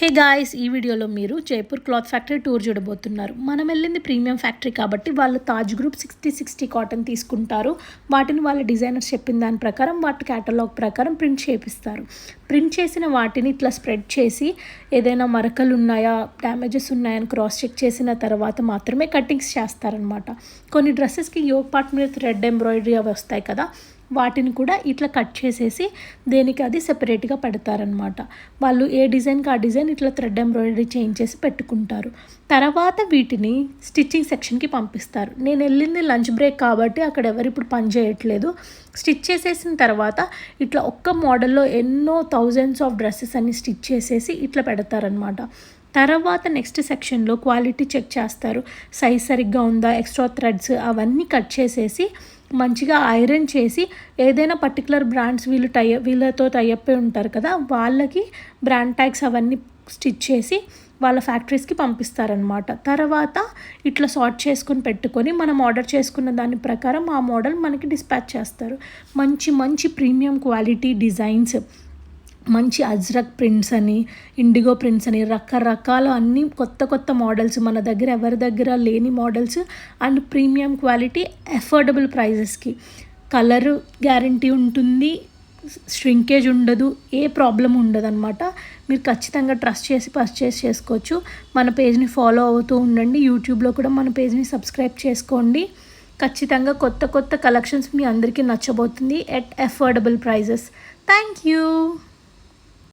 Hey guys, ఈ వీడియోలో మీరు జైపూర్ క్లాత్ ఫ్యాక్టరీ టూర్ చూడబోతున్నారు. మనం వెళ్ళింది ప్రీమియం ఫ్యాక్టరీ కాబట్టి వాళ్ళు తాజ్ గ్రూప్ 60 కాటన్ తీసుకుంటారు. వాటిని వాళ్ళ డిజైనర్స్ చెప్పిన దాని ప్రకారం వాటి క్యాటలాగ్ ప్రకారం ప్రింట్ చేపిస్తారు. ప్రింట్ చేసిన వాటిని ఇట్లా స్ప్రెడ్ చేసి ఏదైనా మరకలు ఉన్నాయా, డ్యామేజెస్ ఉన్నాయని క్రాస్ చెక్ చేసిన తర్వాత మాత్రమే కటింగ్స్ చేస్తారనమాట. కొన్ని డ్రెస్సెస్కి యోగ్ పార్ట్ మీద థ్రెడ్ ఎంబ్రాయిడరీ అవి వస్తాయి కదా, వాటిని కూడా ఇట్లా కట్ చేసేసి దేనికి అది సెపరేట్గా పెడతారనమాట. వాళ్ళు ఏ డిజైన్కి ఆ డిజైన్ ఇట్లా థ్రెడ్ ఎంబ్రాయిడరీ చేయించేసి పెట్టుకుంటారు. తర్వాత వీటిని స్టిచ్చింగ్ సెక్షన్కి పంపిస్తారు. నేను వెళ్ళింది లంచ్ బ్రేక్ కాబట్టి అక్కడ ఎవరు ఇప్పుడు పని చేయట్లేదు. స్టిచ్ చేసేసిన తర్వాత ఇట్లా ఒక్క మోడల్లో ఎన్నో థౌజండ్స్ ఆఫ్ డ్రెస్సెస్ అన్ని స్టిచ్ చేసేసి ఇట్లా పెడతారనమాట. తర్వాత నెక్స్ట్ సెక్షన్లో క్వాలిటీ చెక్ చేస్తారు. సైజ్ సరిగ్గా ఉందా, ఎక్స్ట్రా థ్రెడ్స్ అవన్నీ కట్ చేసేసి మంచిగా ఐరన్ చేసి ఏదైనా పర్టికులర్ బ్రాండ్స్ వీళ్ళతో టైఅప్ ఉంటారు కదా, వాళ్ళకి బ్రాండ్ ట్యాగ్స్ అవన్నీ స్టిచ్ చేసి వాళ్ళ ఫ్యాక్టరీస్కి పంపిస్తారనమాట. తర్వాత ఇట్లా సార్ట్ చేసుకొని పెట్టుకొని మనం ఆర్డర్ చేసుకున్న దాని ప్రకారం ఆ మోడల్ మనకి డిస్పాచ్ చేస్తారు. మంచి మంచి ప్రీమియం క్వాలిటీ డిజైన్స్, మంచి అజ్రక్ ప్రింట్స్ అని, ఇండిగో ప్రింట్స్ అని, రకరకాల అన్ని కొత్త కొత్త మోడల్స్ మన దగ్గర ఎవరి దగ్గర లేని models and premium quality affordable ప్రైజెస్కి. కలర్ గ్యారంటీ ఉంటుంది, ష్రింకేజ్ ఉండదు, ఏ ప్రాబ్లం ఉండదు అనమాట. మీరు ఖచ్చితంగా ట్రస్ట్ చేసి పర్చేస్ చేసుకోవచ్చు. మన పేజ్ని ఫాలో అవుతూ ఉండండి. యూట్యూబ్లో కూడా మన పేజ్ని సబ్స్క్రైబ్ చేసుకోండి. ఖచ్చితంగా కొత్త కొత్త కలెక్షన్స్ మీ అందరికీ నచ్చబోతుంది at affordable prices. Thank you.